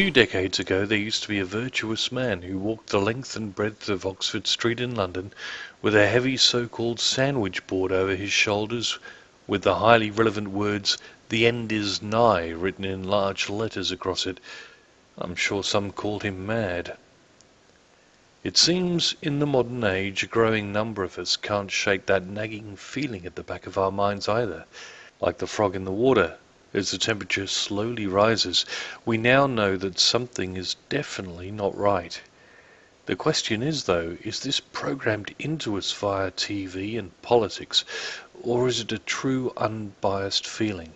few decades ago there used to be a virtuous man who walked the length and breadth of Oxford Street in London with a heavy so-called sandwich board over his shoulders with the highly relevant words, "The end is nigh," written in large letters across it. I'm sure some called him mad. It seems in the modern age a growing number of us can't shake that nagging feeling at the back of our minds either. Like the frog in the water, as the temperature slowly rises, we now know that something is definitely not right. The question is, though, is this programmed into us via TV and politics, or is it a true unbiased feeling?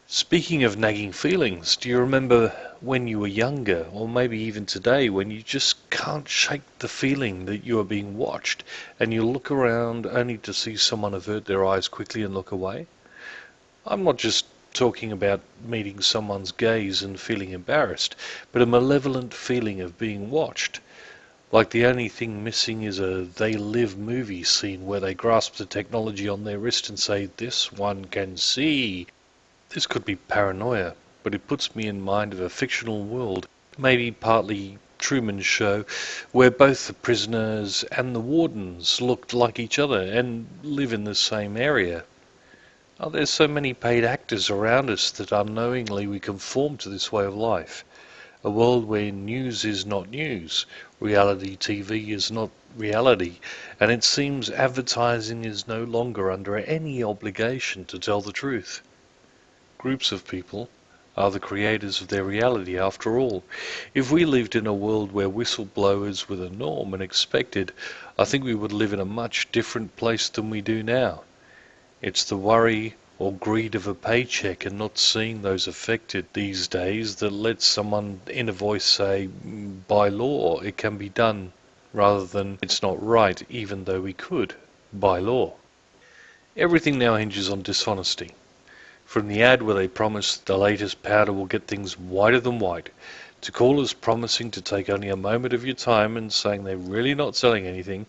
Speaking of nagging feelings, do you remember when you were younger, or maybe even today, when you just can't shake the feeling that you are being watched, and you look around only to see someone avert their eyes quickly and look away? I'm not just talking about meeting someone's gaze and feeling embarrassed, but a malevolent feeling of being watched. Like the only thing missing is a They Live movie scene where they grasp the technology on their wrist and say, "This one can see." This could be paranoia, but it puts me in mind of a fictional world, maybe partly Truman's Show, where both the prisoners and the wardens looked like each other and live in the same area. Are there so many paid actors around us that unknowingly we conform to this way of life? A world where news is not news, reality TV is not reality, and it seems advertising is no longer under any obligation to tell the truth. Groups of people are the creators of their reality after all. If we lived in a world where whistleblowers were the norm and expected, I think we would live in a much different place than we do now. It's the worry or greed of a paycheck and not seeing those affected these days that lets someone in a voice say, "By law it can be done," rather than "It's not right even though we could, by law." Everything now hinges on dishonesty. From the ad where they promise the latest powder will get things whiter than white, to callers promising to take only a moment of your time and saying they're really not selling anything,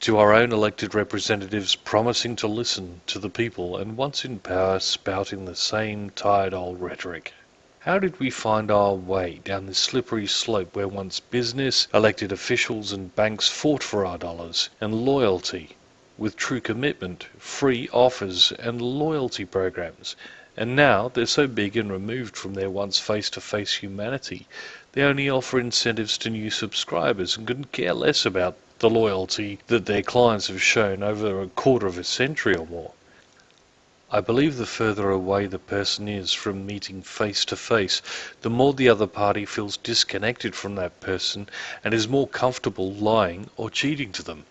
to our own elected representatives promising to listen to the people and once in power spouting the same tired old rhetoric. How did we find our way down this slippery slope where once business, elected officials and banks fought for our dollars and loyalty with true commitment, free offers and loyalty programs, and now they're so big and removed from their once face-to-face humanity, they only offer incentives to new subscribers and couldn't care less about the loyalty that their clients have shown over a quarter of a century or more. I believe the further away the person is from meeting face to face, the more the other party feels disconnected from that person and is more comfortable lying or cheating to them.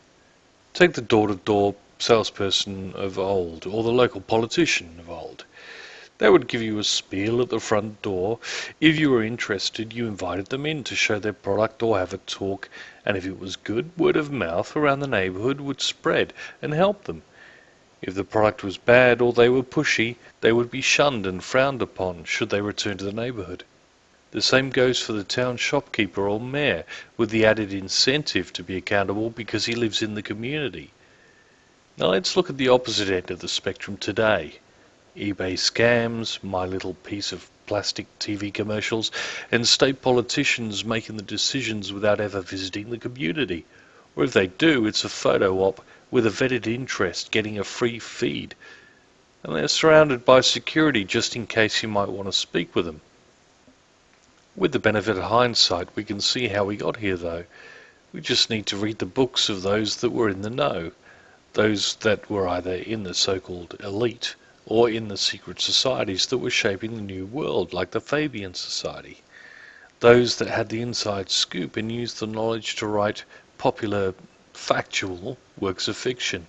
Take the door-to-door salesperson of old, or the local politician of old. They would give you a spiel at the front door. If you were interested, you invited them in to show their product or have a talk, and if it was good, word of mouth around the neighbourhood would spread and help them. If the product was bad or they were pushy, they would be shunned and frowned upon should they return to the neighbourhood. The same goes for the town shopkeeper or mayor, with the added incentive to be accountable because he lives in the community. Now let's look at the opposite end of the spectrum today. eBay scams, My Little Piece of Plastic TV commercials, and state politicians making the decisions without ever visiting the community. Or if they do, it's a photo op with a vetted interest getting a free feed. And they're surrounded by security just in case you might want to speak with them. With the benefit of hindsight, we can see how we got here though. We just need to read the books of those that were in the know, those that were either in the so-called elite or in the secret societies that were shaping the new world, like the Fabian Society. Those that had the inside scoop and used the knowledge to write popular, factual works of fiction.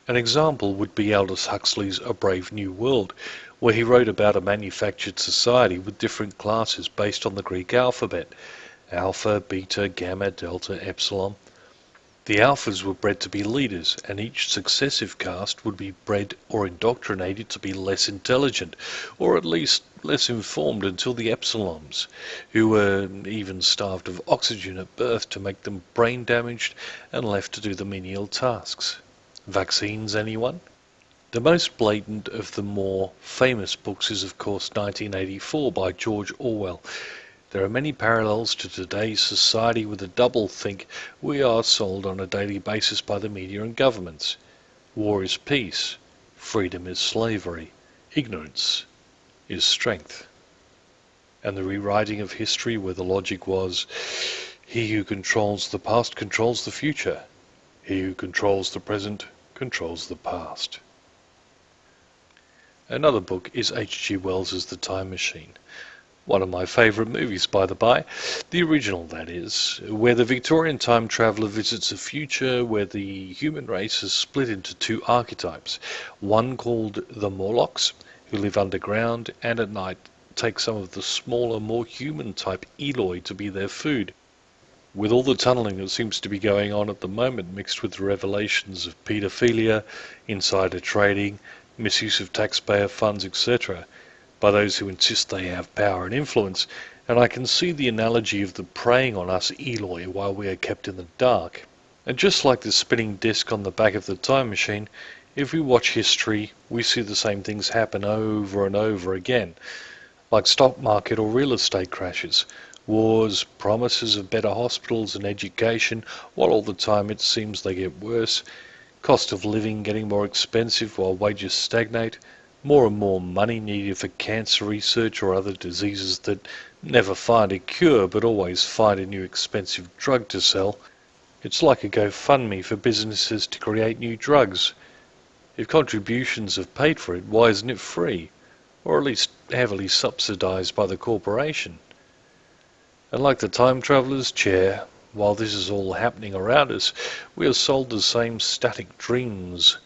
An example would be Aldous Huxley's A Brave New World, where he wrote about a manufactured society with different classes based on the Greek alphabet: alpha, beta, gamma, delta, epsilon. The alphas were bred to be leaders, and each successive caste would be bred or indoctrinated to be less intelligent, or at least less informed, until the epsilons, who were even starved of oxygen at birth to make them brain damaged and left to do the menial tasks. Vaccines, anyone? The most blatant of the more famous books is of course 1984 by George Orwell. There are many parallels to today's society with the double-think we are sold on a daily basis by the media and governments. War is peace, freedom is slavery, ignorance is strength. And the rewriting of history where the logic was, he who controls the past controls the future, he who controls the present controls the past. Another book is H.G. Wells's The Time Machine. One of my favourite movies, by the by, the original that is, where the Victorian time traveller visits a future where the human race is split into two archetypes, one called the Morlocks, who live underground and at night take some of the smaller, more human type Eloi to be their food. With all the tunnelling that seems to be going on at the moment, mixed with the revelations of paedophilia, insider trading, misuse of taxpayer funds, etc., by those who insist they have power and influence, and I can see the analogy of the preying on us Eloi while we are kept in the dark. And just like the spinning disc on the back of the time machine, if we watch history, we see the same things happen over and over again, like stock market or real estate crashes, wars, promises of better hospitals and education, while all the time it seems they get worse, cost of living getting more expensive while wages stagnate, more and more money needed for cancer research or other diseases that never find a cure but always find a new expensive drug to sell. It's like a GoFundMe for businesses to create new drugs. If contributions have paid for it, why isn't it free? Or at least heavily subsidized by the corporation? And like the time traveller's chair, while this is all happening around us, we are sold the same static dreams.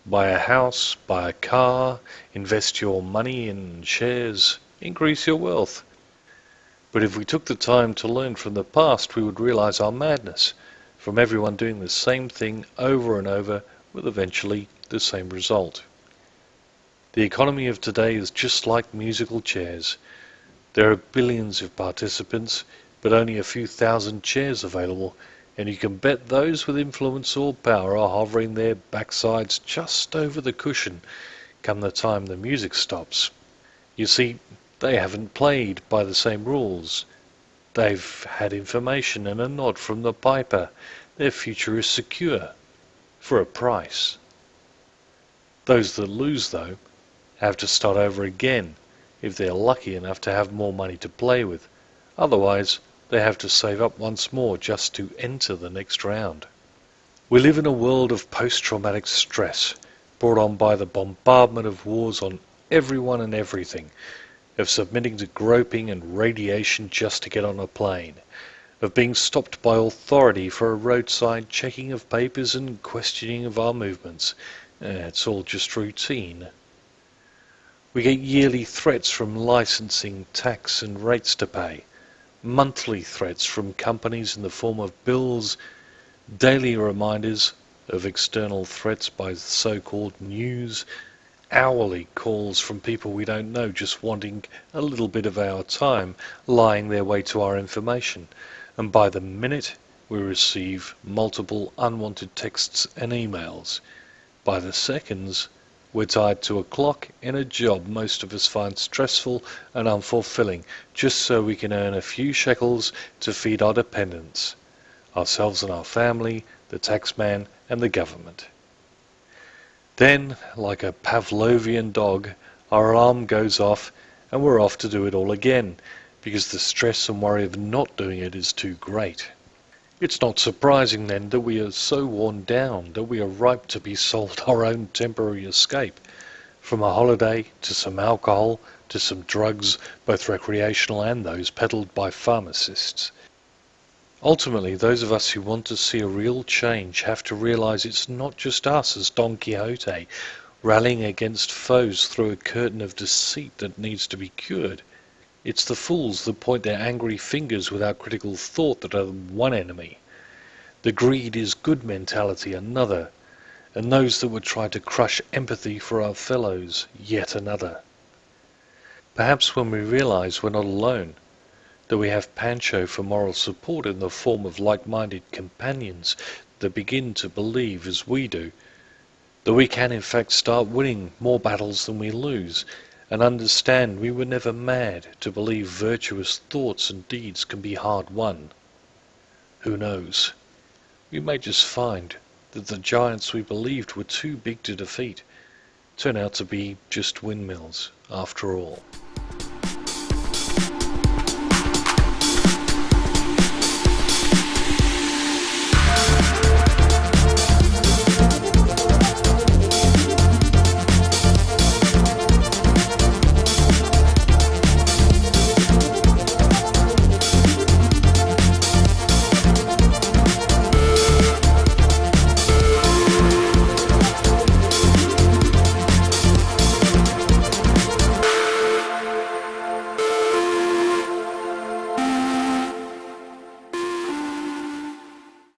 Buy a house, buy a car, invest your money in shares, increase your wealth. But if we took the time to learn from the past, we would realize our madness, from everyone doing the same thing over and over with eventually the same result. The economy of today is just like musical chairs. There are billions of participants, but only a few thousand chairs available, and you can bet those with influence or power are hovering their backsides just over the cushion come the time the music stops. You see, they haven't played by the same rules. They've had information and a nod from the piper. Their future is secure, for a price. Those that lose, though, have to start over again if they're lucky enough to have more money to play with. Otherwise, they have to save up once more just to enter the next round. We live in a world of post-traumatic stress, brought on by the bombardment of wars on everyone and everything, of submitting to groping and radiation just to get on a plane, of being stopped by authority for a roadside checking of papers and questioning of our movements. It's all just routine. We get yearly threats from licensing, tax and rates to pay, monthly threats from companies in the form of bills, daily reminders of external threats by the so-called news, hourly calls from people we don't know just wanting a little bit of our time, lying their way to our information, and by the minute we receive multiple unwanted texts and emails. By the seconds we're tied to a clock in a job most of us find stressful and unfulfilling, just so we can earn a few shekels to feed our dependents, ourselves and our family, the taxman and the government. Then, like a Pavlovian dog, our alarm goes off and we're off to do it all again, because the stress and worry of not doing it is too great. It's not surprising then that we are so worn down that we are ripe to be sold our own temporary escape, from a holiday to some alcohol to some drugs, both recreational and those peddled by pharmacists. Ultimately, those of us who want to see a real change have to realize it's not just us as Don Quixote rallying against foes through a curtain of deceit that needs to be cured. It's the fools that point their angry fingers without critical thought that are one enemy. The greed is good mentality another, and those that would try to crush empathy for our fellows yet another. Perhaps when we realize we're not alone, that we have Pancho for moral support in the form of like-minded companions that begin to believe as we do, That we can in fact start winning more battles than we lose, and understand we were never mad to believe virtuous thoughts and deeds can be hard won. Who knows? We may just find that the giants we believed were too big to defeat turn out to be just windmills after all.